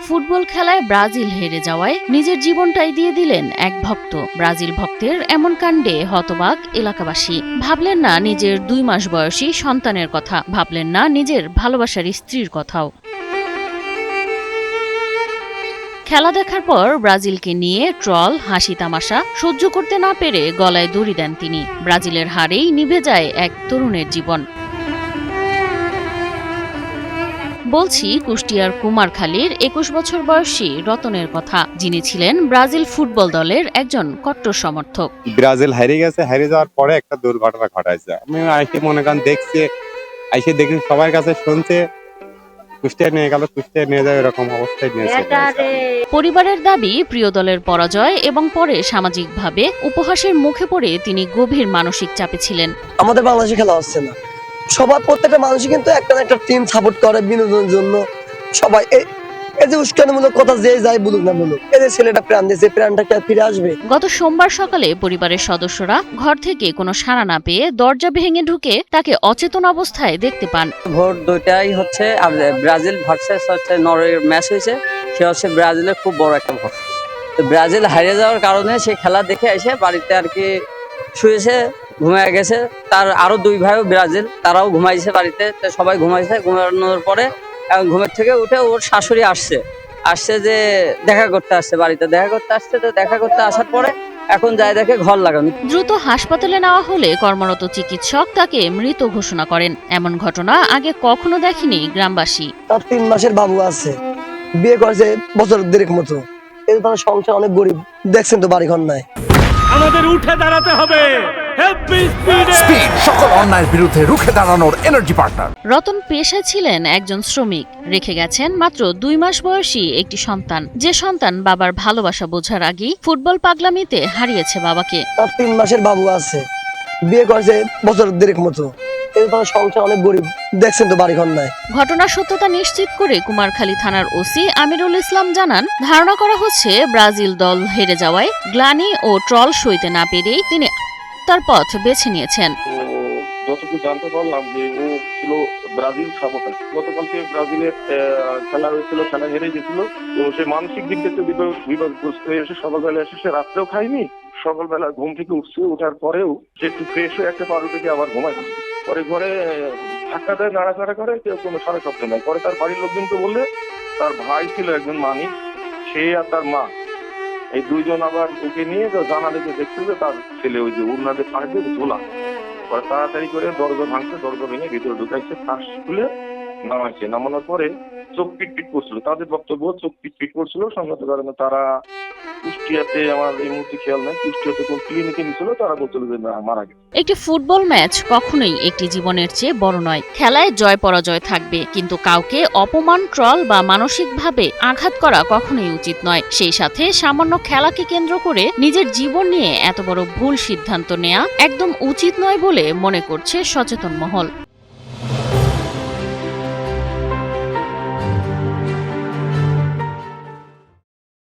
Football খেলায় Brazil হেরে যাওয়ায় নিজের জীবনটাই দিয়ে দিলেন এক ভক্ত। ব্রাজিল ভক্তের এমন কাণ্ডে হতবাক এলাকাবাসী। ভাবলেন না নিজের 2 মাস বয়সী সন্তানের কথা, ভাবলেন না নিজের ভালোবাসার স্ত্রীর কথাও। খেলা দেখার পর ব্রাজিলকে নিয়ে ট্রল, হাসি তামাশা সহ্য করতে না পেরে গলায় দড়ি দেন তিনি। ব্রাজিলের হারেই নিভে যায় এক তরুণের জীবন। বলছি কুষ্টিয়ার কুমারখালীর 21 বছর বয়সী রতনের কথা, যিনি ছিলেন ব্রাজিল ফুটবল দলের একজন কট্টর সমর্থক। ব্রাজিল হারিয়ে গেছে, হারিয়ে যাওয়ার পরে একটা দুর্ঘটনা ঘটাইছে। আমি আইসে মনে করেন দেখছি, আইসে দেখি সবার কাছে শুনছে কুষ্টিয়া নিয়ে গেল, কুষ্টিয়া নিয়ে যাবে, এরকম অবস্থায় নিয়েছে। পরিবারের দাবি প্রিয় দলের পরাজয় এবং পরে সামাজিকভাবে উপহাসের মুখে পড়ে তিনি গভীর মানসিক চাপে ছিলেন। আমাদের বাংলাদেশে খেলা হচ্ছে না, সবার প্রত্যেকটা মানুষই কিন্তু একটা না একটা টিম সাপোর্ট করে বিনোদনের জন্য। সবাই এই যে উস্কানিমূলক কথা যে যাই বলুক না বলুক, এই যে ছেলেটা প্রাণ দিয়েছে, প্রাণটা কি আর ফিরে আসবে? গত সোমবার সকালে পরিবারের সদস্যরা ঘর থেকে কোনো সাড়া না পেয়ে দরজা ভেঙে ঢুকে তাকে অচেতন অবস্থায় দেখতে পান। ভোর 2টায় হচ্ছে ব্রাজিল ভার্সেস নরওয়ের ম্যাচ হয়েছে। সে হচ্ছে ব্রাজিলের খুব বড় একটা ভোট। তো ব্রাজিল হারিয়ে যাওয়ার কারণে সে খেলা দেখে এসে বাড়িতে আর কি শুয়েছে, ঘুমিয়ে গেছে। তার আরো 2 ভাইও ব্রাজিল, তারাও ঘুমাইছে বাড়িতে। তো সবাই ঘুমাইছে, ঘুমানোর পরে ঘুমের থেকে উঠে ওর শাশুড়ি আসছে যে দেখা করতে আসছে, বাড়িতে দেখা করতে আসছে। তো দেখা করতে আসার পরে এখন যায় দেখে ঘর লাগানো। দ্রুত হাসপাতালে নেওয়া হলে কর্মরত চিকিৎসক তাকে মৃত ঘোষণা করেন। এমন ঘটনা আগে কখনো দেখেনি গ্রামবাসী। তার 3 মাসের বাবু আছে, বিয়ে করেছে বছর 1.5 মতো। এই তার সংসার অনেক গরিব, দেখছেন তো বাড়ি ঘর নাই। আমাদের উঠে দাঁড়াতে হবে। স্পিড, সকল অন্যায়ের বিরুদ্ধে রুখে দাঁড়ানোর এনার্জি পার্টনার। রতন পেশায় ছিলেন একজন শ্রমিক, রেখে গেছেন মাত্র 2 মাস বয়সী একটি সন্তান। যে সন্তান বাবার ভালোবাসা বোঝার আগেই ফুটবল পাগলামিতে হারিয়েছে বাবাকে। তার 3 মাসের বাবু আছে, বিয়ে করেছে বছর 1.5 মতো। এই তার সংসার অনেক গরিব, দেখছেন তো বাড়ি ঘর নাই। ঘটনার সত্যতা নিশ্চিত করে কুমারখালী থানার ওসি আমিরুল ইসলাম জানান, ধারণা করা হচ্ছে ব্রাজিল দল হেরে যাওয়ায় গ্লানি ও ট্রল সইতে না পেরেই তিনি তার পথ বেছে নিয়েছেন। যতটুকু জানতে পারলাম যে ও ছিল ব্রাজিল সাপোর্টার। গতকালকে ব্রাজিলের খেলা হয়েছিল, খেলা হেরে গেছিল। তো সে মানসিক দিক থেকে বিপদগ্রস্ত হয়ে এসে সকালবেলা এসে সে রাত্রেও খায়নি। সকালবেলা ঘুম থেকে উঠছে, ওঠার পরেও সে একটু ফ্রেশ হয়ে একটা পারু থেকে আবার ঘুমায়। পরে ঘরে ধাক্কা দেয়, নাড়াচাড়া করে, কেউ কোনো সারা শব্দ নাই। পরে তার বাড়ির লোকজনকে বললে তার ভাই ছিল একজন মানিক, সে আর তার মা, এই 2 জন আবার ওকে নিয়ে জানালে যে দেখছে যে তার ছেলে ওই যে উন্নাদের পাড়ে দিয়ে ঝোলা। পরে তাড়াতাড়ি করে দরজা ভাঙছে, দরজা ভেঙে ভিতরে ঢুকাইছে, ফাঁস খুলে নামাইছে। নামানোর পরে চোখ পিটপিট করছিল। তাদের বক্তব্য চোখ পিটপিট করছিল, সঙ্গত কারণে তারা কুষ্টিয়াতে, আমার এই মুহূর্তে খেয়াল নাই, কুষ্টিয়াতে কোন ক্লিনিকে নিছিল, তারা বলছিল যে মারা গেছে। একটি ফুটবল ম্যাচ কখনোই একটি জীবনের চেয়ে বড় নয়। খেলায় জয় পরাজয় থাকবে, কিন্তু কাউকে অপমান, ট্রল বা মানসিকভাবে আঘাত করা কখনোই উচিত নয়। সেই সাথে সামান্য খেলাকে কেন্দ্র করে নিজের জীবন নিয়ে এত বড় ভুল সিদ্ধান্ত নেওয়া একদম উচিত নয় বলে মনে করছে সচেতন মহল।